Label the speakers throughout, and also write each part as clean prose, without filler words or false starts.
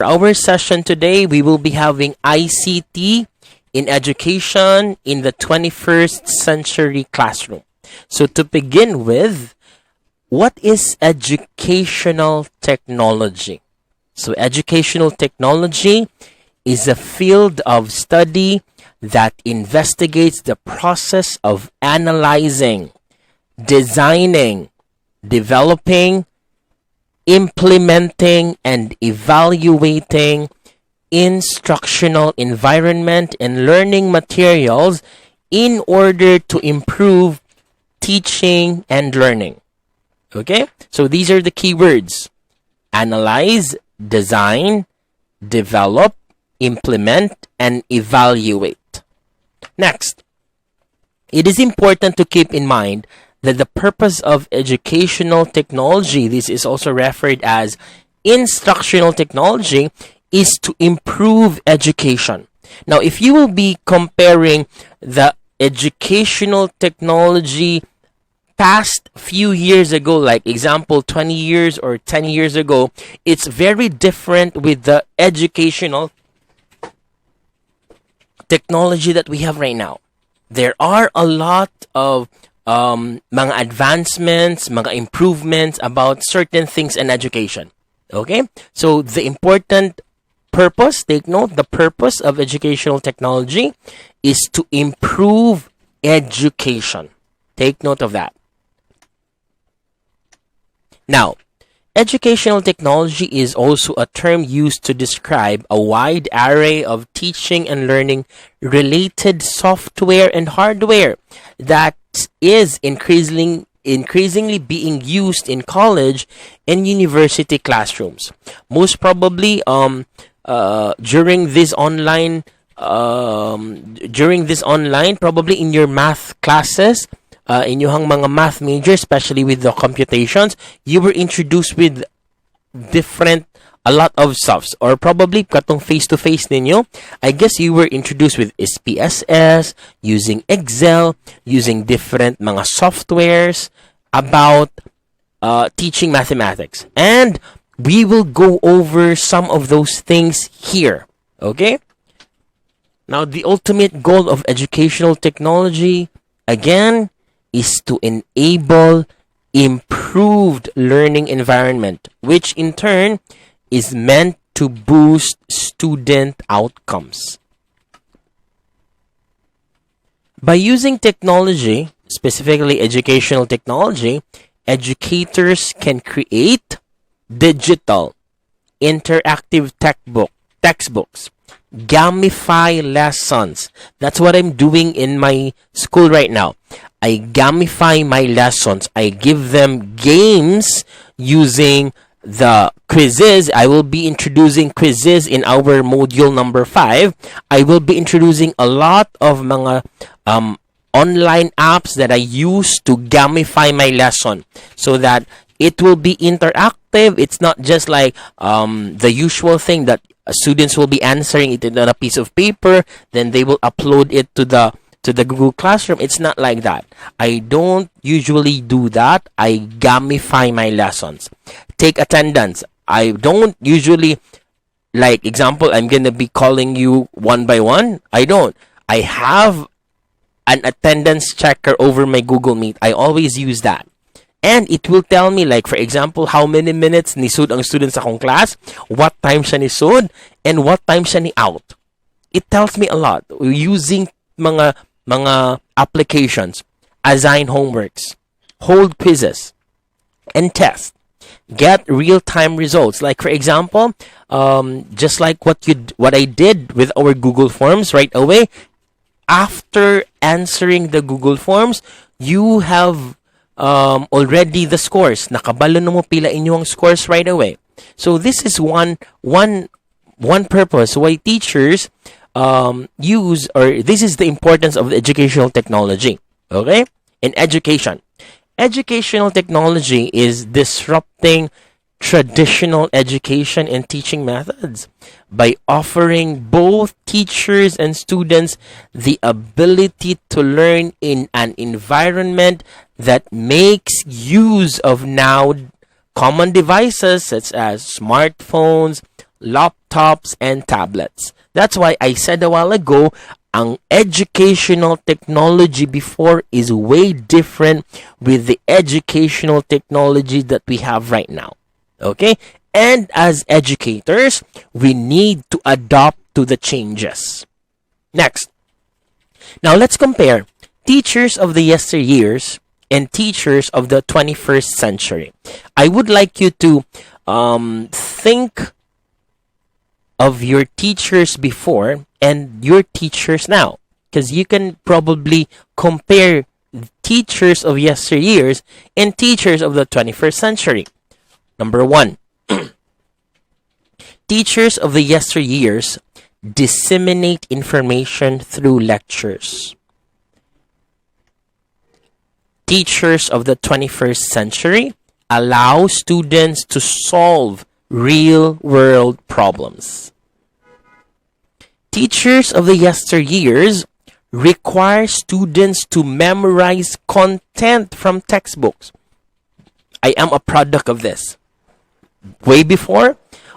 Speaker 1: For our session today, we will be having ICT in education in the 21st century classroom. So to begin with, what is educational technology? So educational technology is a field of study that investigates the process of analyzing, designing, developing, implementing, and evaluating instructional environment and learning materials in order to improve teaching and learning. Okay? So these are the keywords: analyze, design, develop, implement, and evaluate. Next, it is important to keep in mind that the purpose of educational technology, this is also referred as instructional technology, is to improve education. Now, if you will be comparing the educational technology past few years ago, like example 20 years or 10 years ago, it's very different with the educational technology that we have right now. There are a lot of mga advancements, mga improvements about certain things in education. Okay? So the important purpose, take note, the purpose of educational technology is to improve education. Take note of that. Now, educational technology is also a term used to describe a wide array of teaching and learning related software and hardware that is increasingly being used in college and university classrooms. Most probably, during this online, probably in your math classes, inyong mga math major, especially with the computations, you were introduced with a lot of softs, or probably katong face-to-face ninyo, I guess you were introduced with SPSS, using Excel, using different mga softwares about teaching mathematics. And we will go over some of those things here. Okay? Now, the ultimate goal of educational technology, again, is to enable improved learning environment, which in turn is meant to boost student outcomes. By using technology, specifically educational technology, educators can create digital, interactive textbooks, gamify lessons. That's what I'm doing in my school right now. I gamify my lessons. I give them games using the quizzes. I will be introducing quizzes in our module number 5. I will be introducing a lot of mga online apps that I use to gamify my lesson so that it will be interactive. It's not just like the usual thing that students will be answering it on a piece of paper, then they will upload it to the Google Classroom. It's not like that. I don't usually do that. I gamify my lessons. Take attendance. I don't usually, like example, I'm going to be calling you one by one. I don't. I have an attendance checker over my Google Meet. I always use that. And it will tell me, like, for example, how many minutes nisud ang student sa akong class, what time siya nisud, and what time siya ni out. It tells me a lot. Using mga applications, assign homeworks, hold quizzes, and test. Get real-time results. Like, for example, just like what I did with our Google Forms right away, after answering the Google Forms, you have already the scores. Nakabalo na mo pila inyong scores right away. So this is one purpose why teachers use, or this is the importance of the educational technology. Okay? In education. Educational technology is disrupting traditional education and teaching methods by offering both teachers and students the ability to learn in an environment that makes use of now common devices such as smartphones, laptops, and tablets. That's why I said a while ago, ang educational technology before is way different with the educational technology that we have right now. Okay? And as educators, we need to adapt to the changes. Next. Now let's compare teachers of the yesteryears and teachers of the 21st century. I would like you to think of your teachers before and your teachers now, because you can probably compare teachers of yesteryears and teachers of the 21st century. Number one, teachers of the yesteryears disseminate information through lectures. Teachers of the 21st century allow students to solve real-world problems. Teachers of the yesteryears require students to memorize content from textbooks. I am a product of this. Way before,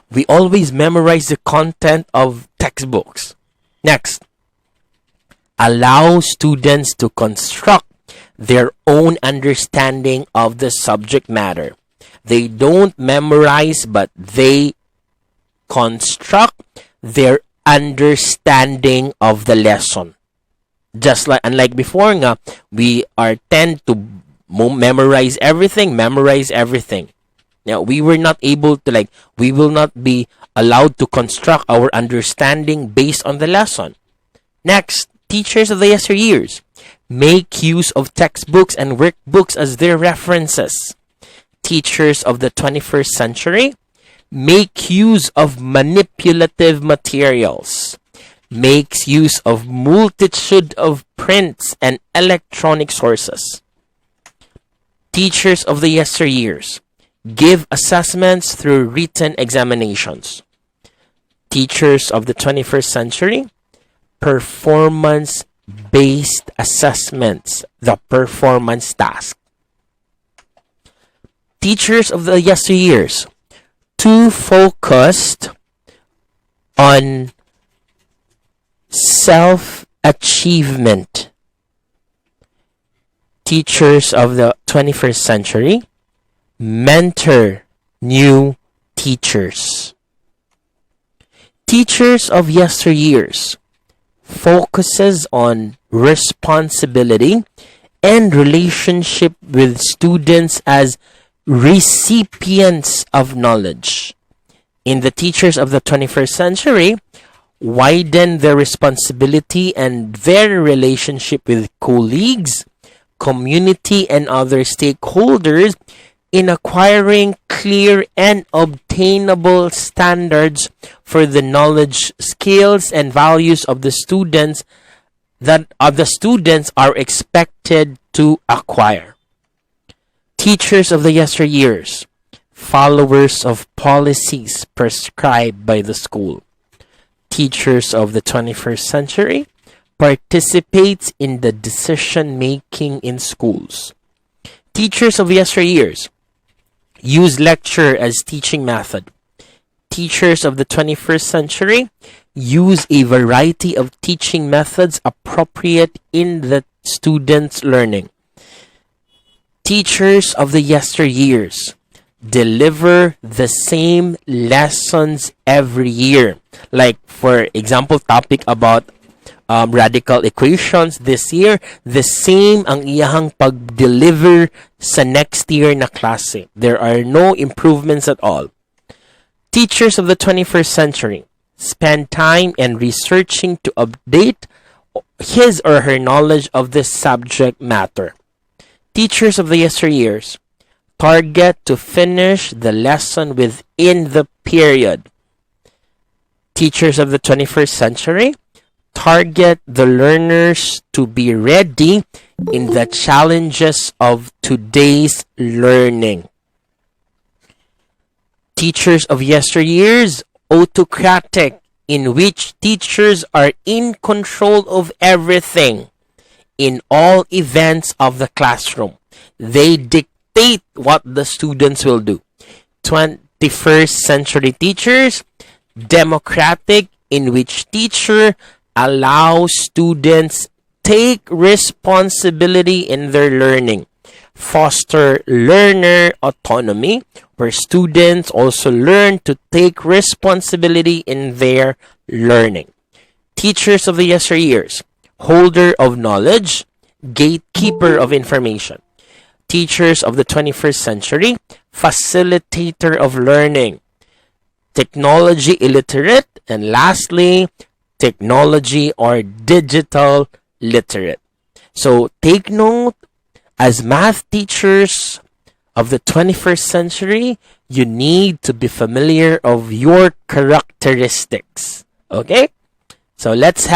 Speaker 1: we always memorize the content of textbooks. Next, allow students to construct their own understanding of the subject matter. They don't memorize, but they construct their understanding of the lesson. Just like, unlike before nga, we tend to memorize everything. Now, we were not able to, we will not be allowed to construct our understanding based on the lesson. Next, teachers of the yesteryears make use of textbooks and workbooks as their references. Teachers of the 21st century make use of manipulative materials, makes use of multitude of prints and electronic sources. Teachers of the yesteryears give assessments through written examinations. Teachers of the 21st century, performance-based assessments, the performance task. Teachers of the yesteryears, too focused on self-achievement. Teachers of the 21st century, mentor new teachers. Teachers of yesteryears focuses on responsibility and relationship with students as recipients of knowledge. In the teachers of the 21st century, widen their responsibility and their relationship with colleagues, community, and other stakeholders in acquiring clear and obtainable standards for the knowledge, skills, and values of the students are expected to acquire. Teachers of the yesteryears, followers of policies prescribed by the school. Teachers of the 21st century participates in the decision making in schools. Teachers of yesteryears use lecture as teaching method. Teachers of the 21st century use a variety of teaching methods appropriate in the student's learning. Teachers of the yesteryears deliver the same lessons every year. Like, for example, topic about radical equations this year, the same ang iyahang pag-deliver sa next year na klase. There are no improvements at all. Teachers of the 21st century spend time in researching to update his or her knowledge of this subject matter. Teachers of the yesteryears target to finish the lesson within the period. Teachers of the 21st century target the learners to be ready in the challenges of today's learning. Teachers of yesteryears, autocratic, in which teachers are in control of everything in all events of the classroom. They dictate what the students will do. 21st century teachers democratic, in which teacher allows students take responsibility in their learning. Foster learner autonomy, where students also learn to take responsibility in their learning. Teachers of the yesteryears, holder of knowledge, gatekeeper of information. Teachers of the 21st century, facilitator of learning. Technology illiterate, and lastly, technology or digital literate. So take note, as math teachers of the 21st century, you need to be familiar of your characteristics. Okay? So let's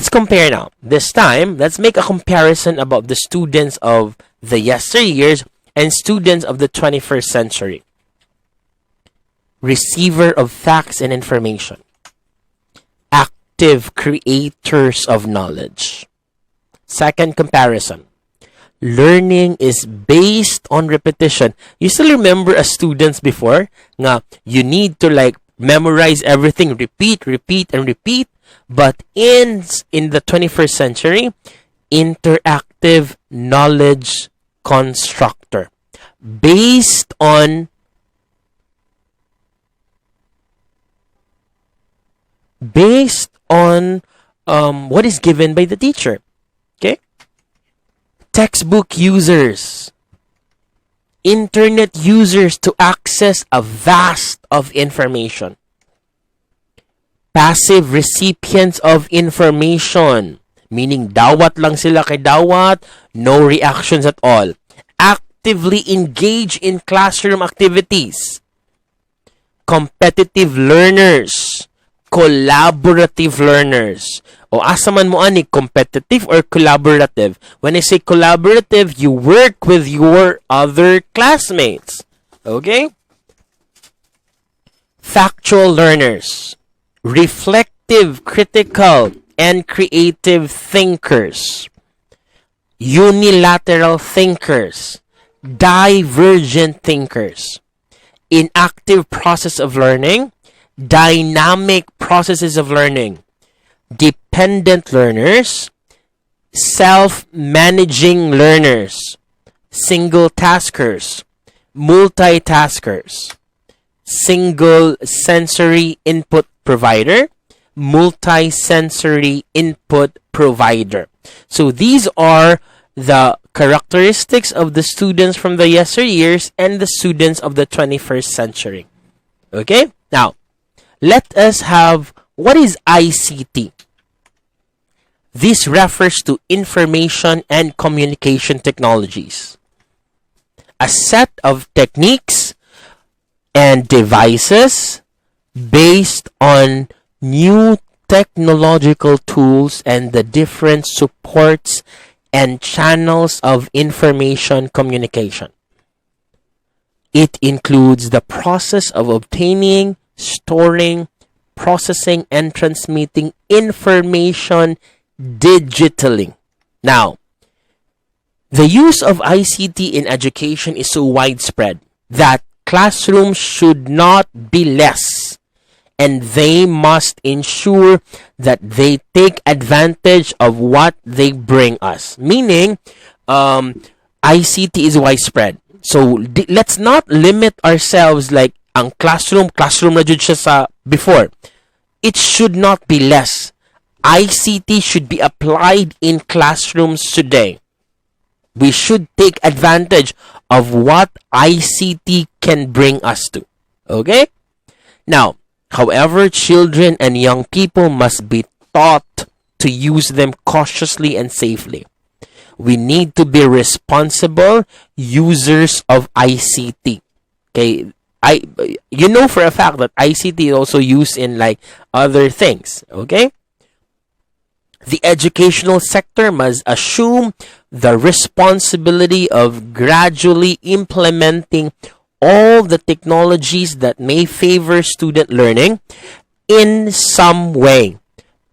Speaker 1: compare now. This time, let's make a comparison about the students of the yesteryears and students of the 21st century. Receiver of facts and information. Active creators of knowledge. Second comparison. Learning is based on repetition. You still remember as students before, nga, you need to like memorize everything, repeat, and repeat. But in the 21st century, interactive knowledge constructor. Based on what is given by the teacher. Okay? Textbook users, internet users to access a vast of information. Passive recipients of information, meaning dawat lang sila kay dawat, no reactions at all. Actively engage in classroom activities. Competitive learners, collaborative learners. O asa man mo ani, competitive or collaborative? When I say collaborative, you work with your other classmates. Okay? Factual learners, reflective, critical, and creative thinkers. Unilateral thinkers, divergent thinkers. Inactive process of learning, dynamic processes of learning. Dependent learners, self-managing learners, single taskers, multitaskers, single sensory input provider, multi-sensory input provider. So these are the characteristics of the students from the yesteryears and the students of the 21st century. Okay? Now, let us have, what is ICT? This refers to information and communication technologies. A set of techniques and devices based on new technological tools and the different supports and channels of information communication. It includes the process of obtaining, storing, processing, and transmitting information digitally. Now, the use of ICT in education is so widespread that classrooms should not be less, and they must ensure that they take advantage of what they bring us. Meaning, ICT is widespread. So, let's not limit ourselves like ang classroom na jud siya sa before. It should not be less. ICT should be applied in classrooms today. We should take advantage of what ICT can bring us to. Okay? Now, however, children and young people must be taught to use them cautiously and safely. We need to be responsible users of ICT. Okay? You know for a fact that ICT is also used in like other things. Okay? The educational sector must assume the responsibility of gradually implementing all the technologies that may favor student learning in some way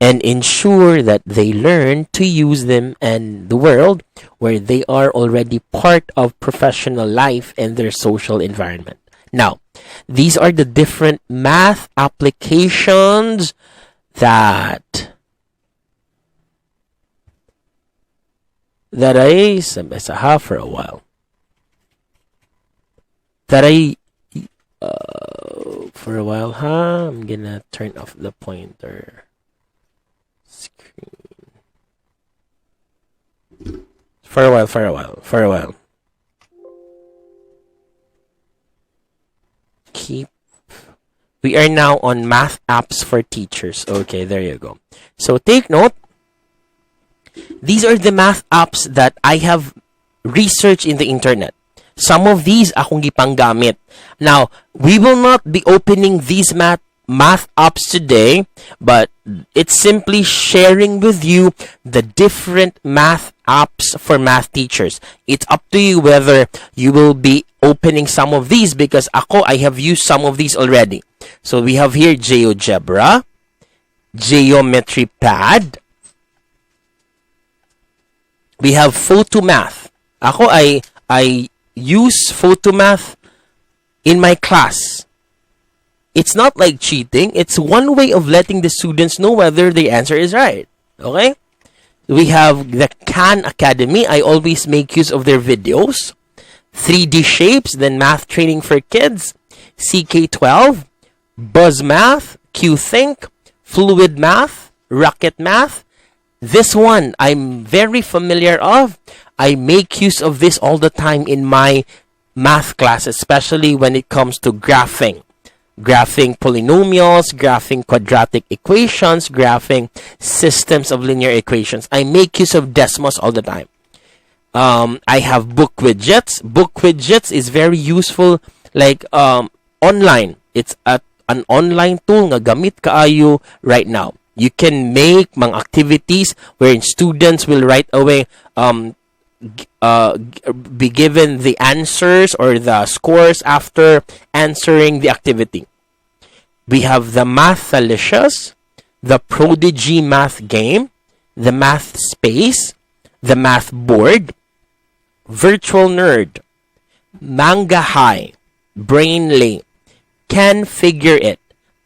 Speaker 1: and ensure that they learn to use them in the world where they are already part of professional life and their social environment. Now, these are the different math applications that I sabi for a while. That I for a while, I'm gonna turn off the pointer screen. For a while. We are now on math apps for teachers. Okay, there you go. So take note. These are the math apps that I have researched in the internet. Some of these akong gipanggamit. Now, we will not be opening these math apps today, but it's simply sharing with you the different math apps for math teachers. It's up to you whether you will be opening some of these, because I have used some of these already. So we have here GeoGebra, Geometry Pad. We have Photomath. I use Photomath in my class. It's not like cheating. It's one way of letting the students know whether the answer is right. Okay? We have the Khan Academy. I always make use of their videos. 3D Shapes, then Math Training for Kids. CK12, Buzz Math, QThink, Fluid Math, Rocket Math. This one I'm very familiar of. I make use of this all the time in my math class, especially when it comes to graphing. Graphing polynomials, graphing quadratic equations, graphing systems of linear equations. I make use of Desmos all the time. I have book widgets. Book widgets is very useful, like online. It's an online tool nga gamit kaayo right now. You can make mga activities wherein students will right away be given the answers or the scores after answering the activity. We have the Mathalicious, the Prodigy Math Game, the Math Space, the Math Board, Virtual Nerd, Manga High, Brainly, Can Figure It,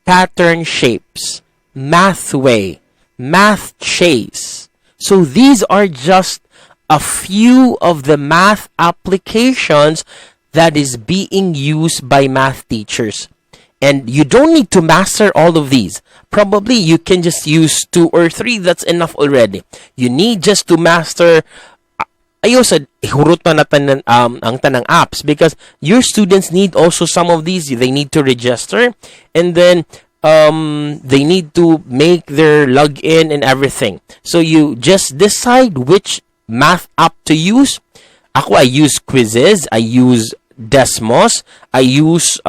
Speaker 1: Pattern Shapes, Mathway, Math Chase. So these are just a few of the math applications that is being used by math teachers. And you don't need to master all of these. Probably you can just use 2 or 3. That's enough already. You need just to master. Ayo sa ihurot na natin ang tanang apps, because your students need also some of these. They need to register, and then they need to make their login and everything. So you just decide which math app to use. I use Quizzes, I use Desmos, I use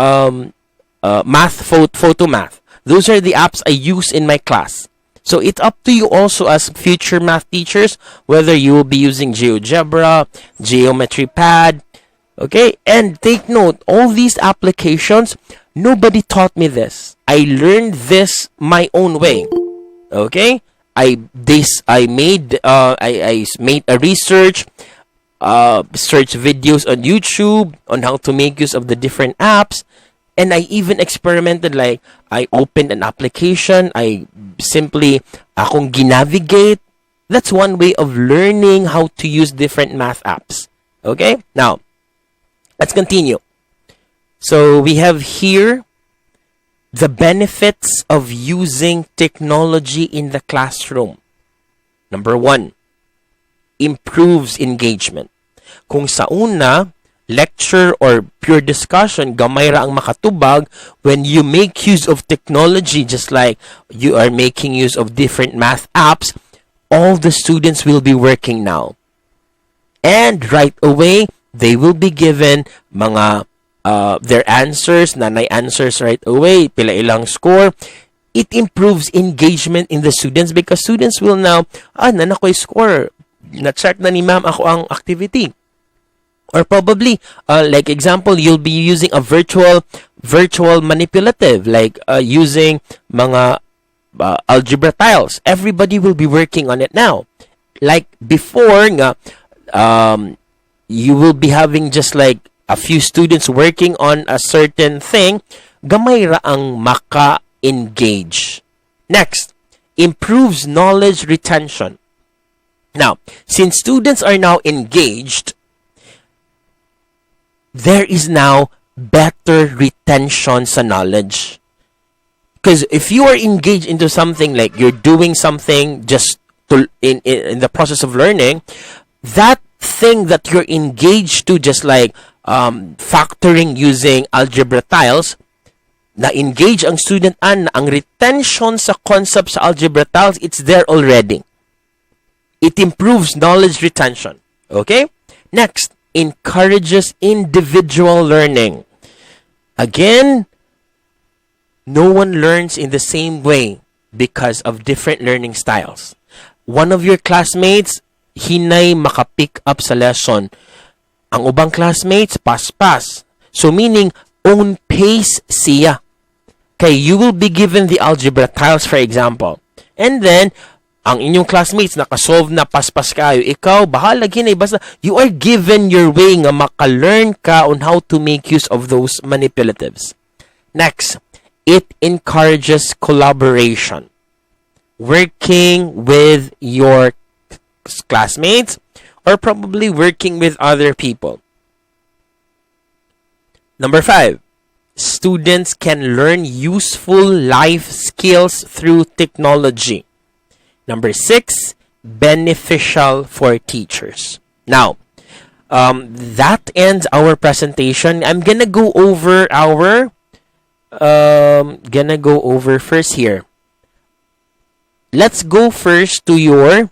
Speaker 1: Photomath. Those are the apps I use in my class. So it's up to you also as future math teachers whether you will be using GeoGebra, Geometry Pad. Okay? And take note, all these applications, nobody taught me this. I learned this my own way. Okay? I made a research, search videos on YouTube on how to make use of the different apps, and I even experimented. Like, I opened an application, I simply akong ginavigate. That's one way of learning how to use different math apps. Okay? Now, let's continue. So we have here the benefits of using technology in the classroom. Number 1, improves engagement. Kung sa una, lecture or pure discussion, gamay ra ang makatubag, when you make use of technology, just like you are making use of different math apps, all the students will be working now. And right away, they will be given mga their answers, nanay answers right away, pila ilang score. It improves engagement in the students because students will now, nanan ko'y score, na-check na ni ma'am ako ang activity. Or probably, like example, you'll be using a virtual manipulative, like using mga algebra tiles. Everybody will be working on it now. Like before nga, you will be having just like a few students working on a certain thing, gamay ra ang maka-engage. Next, improves knowledge retention. Now, since students are now engaged, there is now better retention sa knowledge. Because if you are engaged into something, like you're doing something just to, in the process of learning, that thing that you're engaged to, just like factoring using algebra tiles, na engage ang student ang retention sa concept sa algebra tiles, it's there already. It improves knowledge retention. Okay? Next, encourages individual learning. Again, no one learns in the same way because of different learning styles. One of your classmates, hinay makapick up sa lesson. Ang ubang classmates, pas-pas. So meaning, own pace siya. Okay, you will be given the algebra tiles, for example. And then, ang inyong classmates nakasolve na paspas kayo, ikaw bahala ginay, basta you are given your way nga maka-learn ka on how to make use of those manipulatives. Next, it encourages collaboration, working with your classmates or probably working with other people. Number 5, students can learn useful life skills through technology. Number 6, beneficial for teachers. Now, that ends our presentation. I'm gonna go over first here. Let's go first to your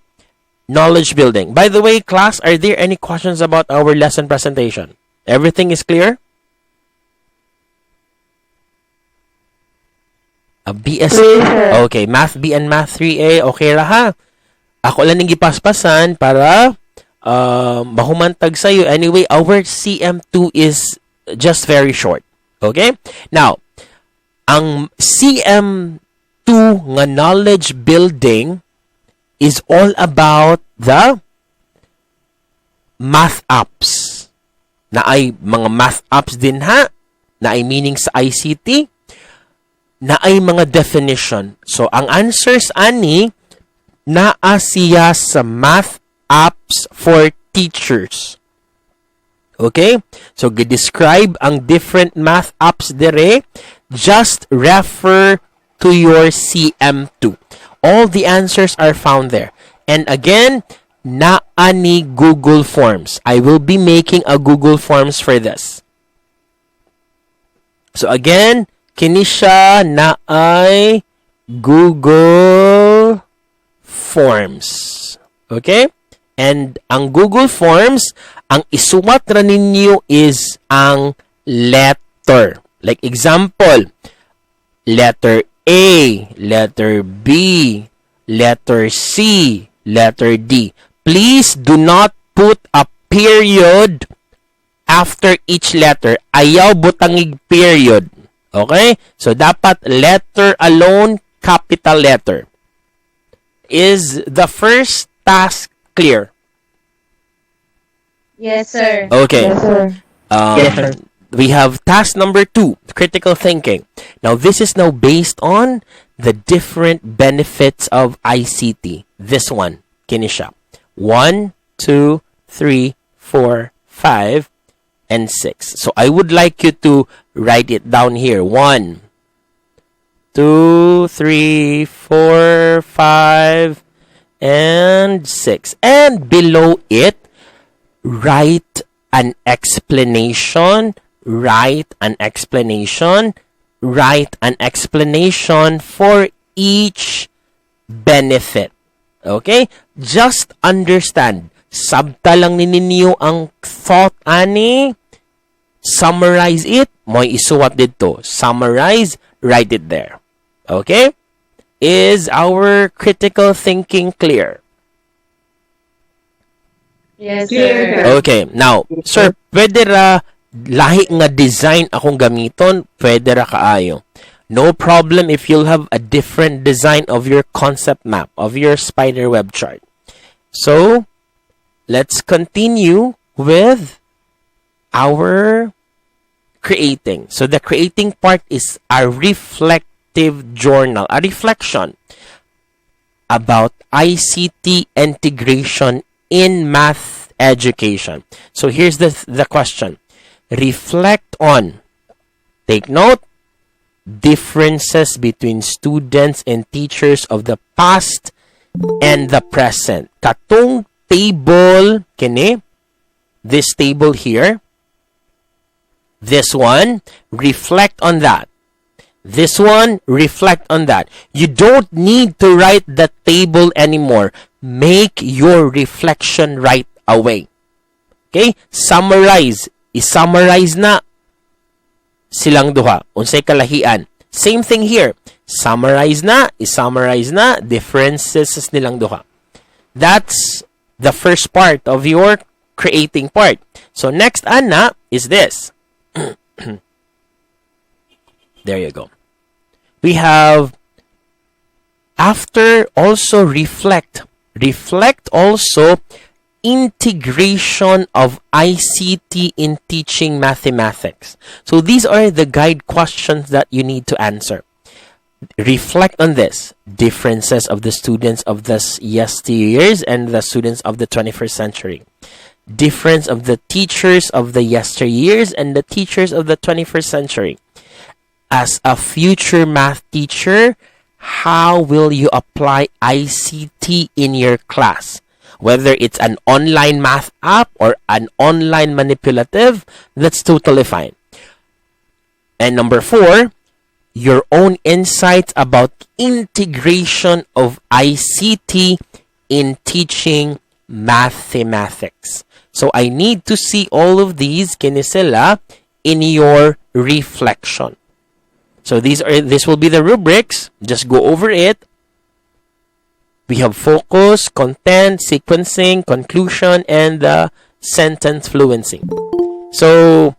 Speaker 1: knowledge building. By the way, class, are there any questions about our lesson presentation? Everything is clear? A BS. Okay, Math B and Math 3A. Okay ra ha. Ako lang nang gipaspasan para mahumantag sa'yo. Anyway, our CM2 is just very short. Okay? Now, ang CM2 nga knowledge building is all about the math apps. Na ay mga math apps din ha. Na ay meaning sa ICT. Na ay mga definition. So, ang answers ani, naa siya sa math apps for teachers. Okay? So, describe ang different math apps dire. Just refer to your CM2. All the answers are found there. And again, naa ni Google Forms. I will be making a Google Forms for this. So, again, kini siya na ay Google Forms. Okay? And ang Google Forms, ang isuwat ra ninyo is ang letter. Like example, letter A, letter B, letter C, letter D. Please do not put a period after each letter. Ayaw butangig period. Okay? So, dapat letter alone, capital letter. Is the first task clear?
Speaker 2: Yes, sir.
Speaker 1: Okay.
Speaker 2: Yes, sir.
Speaker 1: Yes, sir. We have task number 2, critical thinking. Now, this is now based on the different benefits of ICT. This one, kini siya. 1, 2, 3, 4, 5, and 6. So, I would like you to write it down here. 1, 2, 3, 4, 5, and 6. And below it, write an explanation, write an explanation, write an explanation for each benefit. Okay? Just understand. Sabta lang ninyo ang thought ani. Summarize it. Mo'y isuwat dito. Summarize, write it there. Okay? Is our critical thinking clear?
Speaker 2: Yes, sir.
Speaker 1: Okay. Now, sir, pwede ra lahi nga design akong gamiton, pwede ra kaayo. No problem if you'll have a different design of your concept map, of your spider web chart. So, let's continue with our creating. So the creating part is a reflective journal, a reflection about ICT integration in math education. So here's the question. Reflect on, take note, differences between students and teachers of the past and the present. Katong table, kini, this table here, this one, reflect on that. This one, reflect on that. You don't need to write the table anymore. Make your reflection right away. Okay? Summarize. I-summarize na silang duha. Unsay kalahian. Same thing here. Summarize na, i-summarize na, differences nilang duha. That's the first part of your creating part. So next, Anna, is this. There you go. We have, after, also reflect. Reflect also integration of ICT in teaching mathematics. So these are the guide questions that you need to answer. Reflect on this. Differences of the students of the yesteryears and the students of the 21st century. Difference of the teachers of the yesteryears and the teachers of the 21st century. As a future math teacher, how will you apply ICT in your class? Whether it's an online math app or an online manipulative, that's totally fine. And number 4, your own insights about integration of ICT in teaching mathematics. So I need to see all of these, kinisila, in your reflection. So this will be the rubrics. Just go over it. We have focus, content, sequencing, conclusion, and the sentence fluency. So